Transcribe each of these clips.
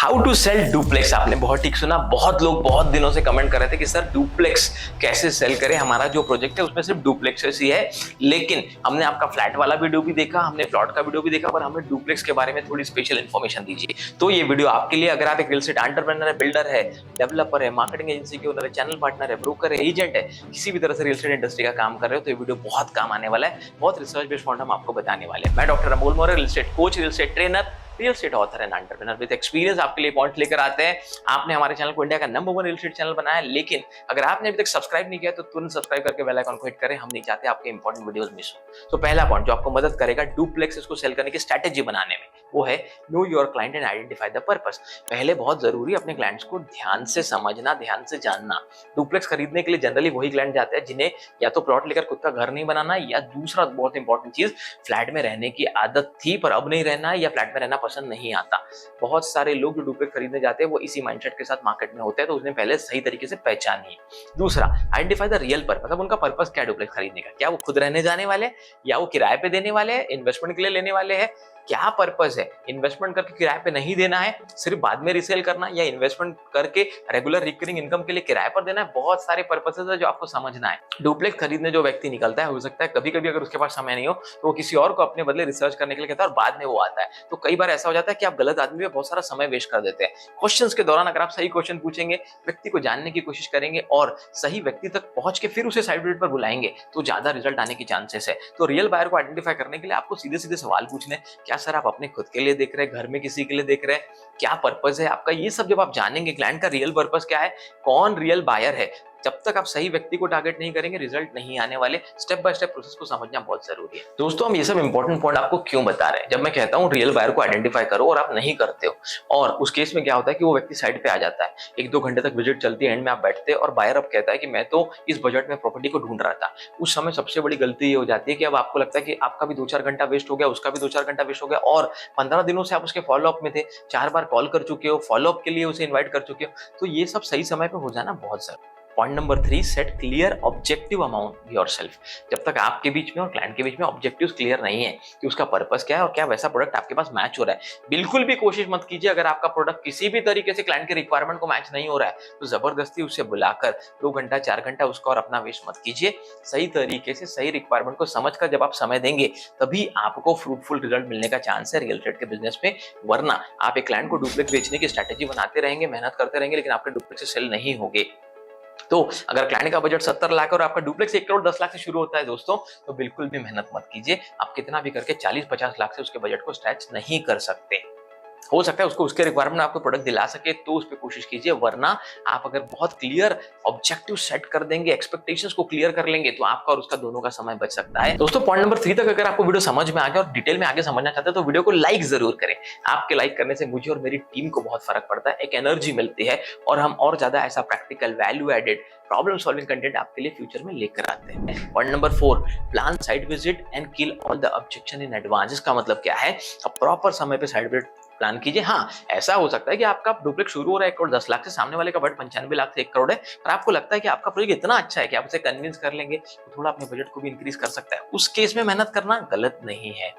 How to cell duplex. आपने बहुत ठीक सुना। बहुत लोग बहुत दिनों से कमेंट कर रहे थे कि सर डुप्लेक्स कैसे सेल करें, हमारा जो प्रोजेक्ट है उसमें सिर्फ डुप्लेक्सेस ही है। लेकिन हमने आपका फ्लैट वाला वीडियो भी देखा, हमने प्लॉट का वीडियो भी देखा, पर हमें डुप्लेक्स के बारे में थोड़ी स्पेशल इन्फॉर्मेशन दीजिए। तो ये वीडियो आपके लिए, अगर आप एक रियल एस्टेट एंटरप्रेन्योर है, बिल्डर है, डेवलपर है, मार्केटिंग एजेंसी के ओनर है, चैनल पार्टनर है, ब्रोकर है, एजेंट है, किसी भी तरह से रियल एस्टेट इंडस्ट्री का काम कर रहे हो तो ये वीडियो बहुत काम आने वाला है। बहुत रिसर्च बेस्ड फॉन्ट हम आपको बताने वाले हैं। मैं doctor Amol Maurya, real estate coach, real estate trainer, real estate author and entrepreneur with experience आपके लिए पॉइंट लेकर आते हैं। आपने हमारे चैनल को इंडिया का नंबर 1 रियल एस्टेट चैनल बनाया है, लेकिन अगर आपने अभी तक सब्सक्राइब नहीं किया तो तुरंत सब्सक्राइब करके बेल आइकन को हिट करें। हम नहीं चाहते आपके इंपॉर्टेंट वीडियोस मिस हो। तो पहला पॉइंट जो आपको मदद करेगा डुप्लेक्स को सेल करने की स्ट्रेटेजी बनाने में, वो है know your client and identify the purpose. पहले बहुत जरूरी अपने क्लाइंट्स को ध्यान से समझना, ध्यान से जानना। डुप्लेक्स खरीदने के लिए जनरली वही क्लाइंट जाते हैं जिन्हें या तो प्लॉट लेकर खुद का घर नहीं बनाना, या दूसरा बहुत इंपॉर्टेंट चीज, फ्लैट में रहने की आदत थी पर अब नहीं रहना है, या फ्लैट में रहना पसंद नहीं आता। बहुत सारे लोग जो डुप्लेक्स खरीदने जाते हैं वो इसी माइंडसेट के साथ मार्केट में होते हैं, तो उसने पहले सही तरीके से पहचानिए। दूसरा, आइडेंटिफाई द रियल पर्पस। मतलब उनका पर्पस क्या है डुप्लेक्स खरीदने का? क्या वो खुद रहने जाने वाले हैं, या वो किराए पे देने वाले हैं, इन्वेस्टमेंट के लिए लेने वाले हैं? क्या पर्पस है? इन्वेस्टमेंट करके किराए पे नहीं देना है, सिर्फ बाद में रीसेल करना, या इन्वेस्टमेंट करके रेगुलर रिकरिंग इनकम के लिए किराए पर देना है? बहुत सारे पर्पसेस है जो आपको समझना है। डुप्लेक्स खरीदने जो व्यक्ति निकलता है, हो सकता है कभी कभी अगर उसके पास समय नहीं हो तो वो किसी और को अपने बदले रिसर्च करने के लिए कहता है और बाद में वो आता है। तो कई बार ऐसा हो जाता है कि आप गलत आदमी पे बहुत सारा समय वेस्ट कर देते हैं। क्वेश्चंस के दौरान अगर आप सही क्वेश्चन पूछेंगे, व्यक्ति को जानने की कोशिश करेंगे और सही व्यक्ति तक पहुंच के फिर उसे साइड विजिट पर बुलाएंगे तो ज्यादा रिजल्ट आने की चांसेस है। तो रियल बायर को आइडेंटिफाई करने के लिए आपको सीधे सीधे सवाल पूछने, क्या सर आप अपने खुद के लिए देख रहे हैं, घर में किसी के लिए देख रहे हैं, क्या पर्पस है आपका? ये सब जब आप जानेंगे क्लाइंट का रियल पर्पस क्या है, कौन रियल बायर है, जब तक आप सही व्यक्ति को टारगेट नहीं करेंगे रिजल्ट नहीं आने वाले। स्टेप बाय स्टेप प्रोसेस को समझना बहुत जरूरी है। दोस्तों, हम ये सब इंपॉर्टेंट पॉइंट आपको क्यों बता रहे हैं? जब मैं कहता हूं रियल बायर को आइडेंटिफाई करो और आप नहीं करते हो, और उस केस में क्या होता है कि वो व्यक्ति साइड पे आ जाता है, 1-2 घंटे तक विजिट चलती है, एंड में आप बैठते हैं और बायर अब कहता है कि मैं तो इस बजट में प्रॉपर्टी को ढूंढ रहा था। उस समय सबसे बड़ी गलती ये हो जाती है कि अब आपको लगता है कि आपका भी 2-4 घंटा वेस्ट हो गया, उसका भी 2-4 घंटा वेस्ट हो गया, और 15 दिनों से आप उसके फॉलोअप में थे, 4 बार कॉल कर चुके हो, फॉलोअप के लिए उसे इन्वाइट कर चुके हो। तो ये सब सही समय पे हो जाना बहुत जरूरी। Point number 3, set clear objective amount yourself. जब तक आपके बीच में और क्लाइंट के बीच में ऑब्जेक्टिव्स क्लियर नहीं है कि उसका पर्पस क्या है और क्या वैसा प्रोडक्ट आपके पास मैच हो रहा है, बिल्कुल भी कोशिश मत कीजिए अगर आपका प्रोडक्ट किसी भी तरीके से क्लाइंट के रिक्वायरमेंट को मैच नहीं हो रहा है तो जबरदस्ती उसे बुलाकर 2 घंटा 4 घंटा उसका और अपना वेस्ट मत कीजिए। सही तरीके से सही रिक्वायरमेंट को समझकर जब आप समय देंगे तभी आपको फ्रूटफुल रिजल्ट मिलने का चांस है रियल एस्टेट के बिजनेस में। वरना आप एक क्लाइंट को डुप्लेक्स बेचने की स्ट्रैटेजी बनाते रहेंगे, मेहनत करते रहेंगे, लेकिन आपके डुप्लेक्स सेल नहीं होंगे। तो अगर क्लाइंट का बजट 70 लाख और आपका डुप्लेक्स 1 करोड़ 10 लाख से शुरू होता है दोस्तों, तो बिल्कुल भी मेहनत मत कीजिए। आप कितना भी करके 40-50 लाख से उसके बजट को स्ट्रेच नहीं कर सकते। हो सकता है उसको उसके रिक्वायरमेंट में आपको प्रोडक्ट दिला सके तो उस पर कोशिश कीजिए, वरना आप अगर बहुत क्लियर ऑब्जेक्टिव सेट कर देंगे, एक्सपेक्टेशंस को क्लियर कर लेंगे, तो आपका और उसका दोनों का समय बच सकता है। दोस्तों, पॉइंट नंबर 3 तक अगर आपको वीडियो समझ में आ गया और डिटेल में आगे समझना चाहते हैं तो वीडियो को लाइक जरूर करें। आपके लाइक करने से मुझे और मेरी टीम को बहुत फर्क पड़ता है, एक एनर्जी मिलती है और हम और ज्यादा ऐसा practical value added problem solving content आपके लिए फ्यूचर में लेकर आते हैं। Point number 4, plan site visit and kill all the objection in advance. इसका मतलब क्या है? अब प्रॉपर समय पे साइट विजिट प्लान कीजिए। हाँ, ऐसा हो सकता है कि आपका डुप्लेक्स शुरू हो रहा है 1 करोड़ 10 लाख से, सामने वाले का बजट 95 लाख से 1 करोड़ है, पर आपको लगता है कि आपका प्रोजेक्ट इतना अच्छा है कि आप उसे कन्विंस कर लेंगे तो थोड़ा अपने बजट को भी इंक्रीज कर सकता है। उस केस में मेहनत करना गलत नहीं है।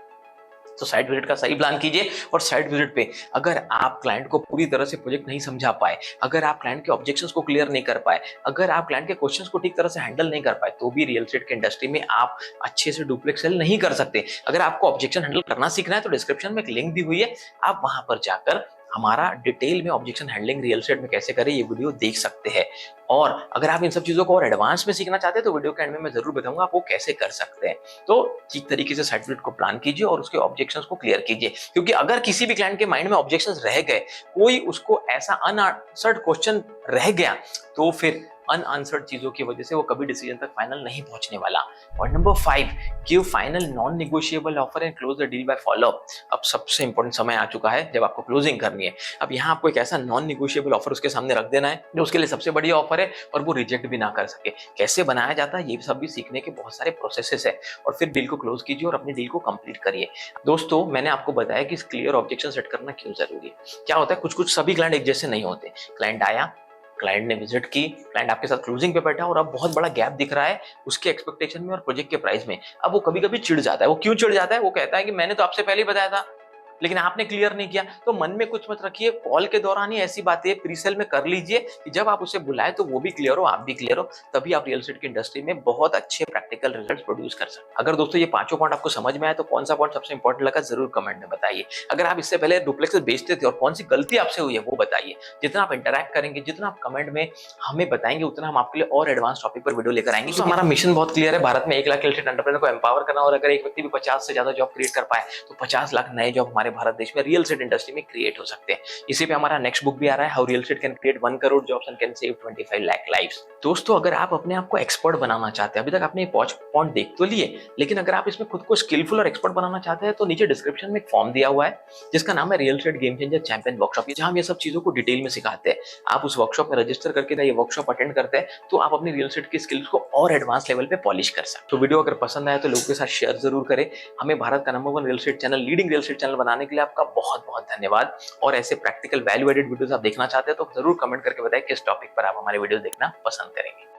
तो साइट विजिट का सही प्लान कीजिए। और साइट विजिट पे अगर आप क्लाइंट को पूरी तरह से प्रोजेक्ट नहीं समझा पाए, अगर आप क्लाइंट के ऑब्जेक्शंस को क्लियर नहीं कर पाए, अगर आप क्लाइंट के क्वेश्चंस को ठीक तरह से हैंडल नहीं कर पाए, तो भी रियल एस्टेट के इंडस्ट्री में आप अच्छे से डुप्लेक्स सेल नहीं कर सकते। अगर आपको ऑब्जेक्शन हैंडल करना सीखना है तो डिस्क्रिप्शन में एक लिंक दी हुई है, आप वहां पर जाकर हमारा डिटेल में ऑब्जेक्शन हैंडलिंग रियल एस्टेट में कैसे करें ये वीडियो देख सकते हैं। और अगर आप इन सब चीजों को और एडवांस में सीखना चाहते हैं तो वीडियो के एंड में मैं जरूर बताऊंगा आप वो कैसे कर सकते हैं। तो ठीक तरीके से साइट विजिट को प्लान कीजिए और उसके ऑब्जेक्शंस को क्लियर कीजिए, क्योंकि अगर किसी भी क्लाइंट के माइंड में ऑब्जेक्शंस रह गए, कोई उसको ऐसा अनआंसर्ड क्वेश्चन रह गया, तो फिर अनआंसर्ड चीजों की वजह से वो कभी डिसीजन तक फाइनल नहीं पहुंचने वाला। Point number 5, give final non negotiable offer and close the deal by follow up. अब सबसे इंपॉर्टेंट समय आ चुका है जब आपको क्लोजिंग करनी है। अब यहाँ आपको एक ऐसा नॉन नेगोशिएबल ऑफर उसके सामने रख देना है जो उसके लिए सबसे बढ़िया ऑफर है और वो रिजेक्ट भी ना कर सके। कैसे बनाया जाता है ये सब भी सीखने के बहुत सारे प्रोसेसेस है, और फिर डील को क्लोज कीजिए और अपनी डील को कंप्लीट करिए। दोस्तों, मैंने आपको बताया कि क्लियर ऑब्जेक्शन सेट करना क्यों जरूरी है। क्या होता है, कुछ सभी क्लाइंट एक जैसे नहीं होते। क्लाइंट आया, क्लाइंट ने विजिट की, क्लाइंट आपके साथ क्लोजिंग पे बैठा और अब बहुत बड़ा गैप दिख रहा है उसके एक्सपेक्टेशन में और प्रोजेक्ट के प्राइस में। अब वो कभी कभी चिढ़ जाता है। वो क्यों चिढ़ जाता है? वो कहता है कि मैंने तो आपसे पहले ही बताया था लेकिन आपने क्लियर नहीं किया, तो मन में कुछ मत रखिए, कॉल के दौरान ही ऐसी बातें प्री सेल में कर लीजिए कि जब आप उसे बुलाए तो वो भी क्लियर हो, आप भी क्लियर हो, तभी आप रियल एस्टेट की इंडस्ट्री में बहुत अच्छे प्रैक्टिकल रिजल्ट प्रोड्यूस कर सकते हैं। अगर दोस्तों ये पांचों पॉइंट आपको समझ में आए तो कौन सा पॉइंट सबसे इंपॉर्टेंट लगा जरूर कमेंट में बताइए। अगर आप इससे पहले डुप्लेक्सेस बेचते थे और कौन सी गलती आपसे हुई है वो बताइए। जितना आप इंटरैक्ट करेंगे, जितना आप कमेंट में हमें बताएंगे, उतना हम आपके लिए और एडवांस टॉपिक पर वीडियो लेकर आएंगे। तो हमारा मिशन बहुत क्लियर है, भारत में 1 लाख रियल एस्टेट एंटरप्रेन्योर को एम्पावर करना, और अगर एक व्यक्ति भी 50 से ज्यादा जॉब क्रिएट कर पाए तो 50 लाख नए जॉब हमारे भारत देश में रियल एस्टेट इंडस्ट्री में क्रिएट हो सकते हैं। इसी पे हमारा नेक्स्ट बुक भी आ रहा है, how real estate can create 1 crore jobs and can save 25 lakh lives. दोस्तों अगर आप अपने आप को एक्सपर्ट बनाना चाहते हैं, अभी तक आपने ये पॉइंट देख तो लिए, लेकिन अगर आप इसमें खुद को स्किलफुल और एक्सपर्ट बनाना चाहते हैं तो नीचे डिस्क्रिप्शन में एक फॉर्म दिया हुआ है जिसका नाम है real estate game changer champion workshop, जहां हम ये सब चीजों को डिटेल में सिखाते हैं। आप उस वर्कशॉप में रजिस्टर करके ये वर्कशॉप अटेंड करते हैं तो आप अपनी रियल एस्टेट की स्किल्स को और एडवांस लेवल पे पॉलिश कर सकते हैं। तो वीडियो अगर पसंद आए तो लोगों के साथ शेयर जरूर करें। हमें भारत का number 1 real estate channel, leading real estate channel बनाने के लिए आपका बहुत बहुत धन्यवाद। और ऐसे प्रैक्टिकल वैल्यू एडेड वीडियोस आप देखना चाहते हैं तो जरूर कमेंट करके बताएं किस टॉपिक पर आप हमारे वीडियो देखना पसंद करेंगे।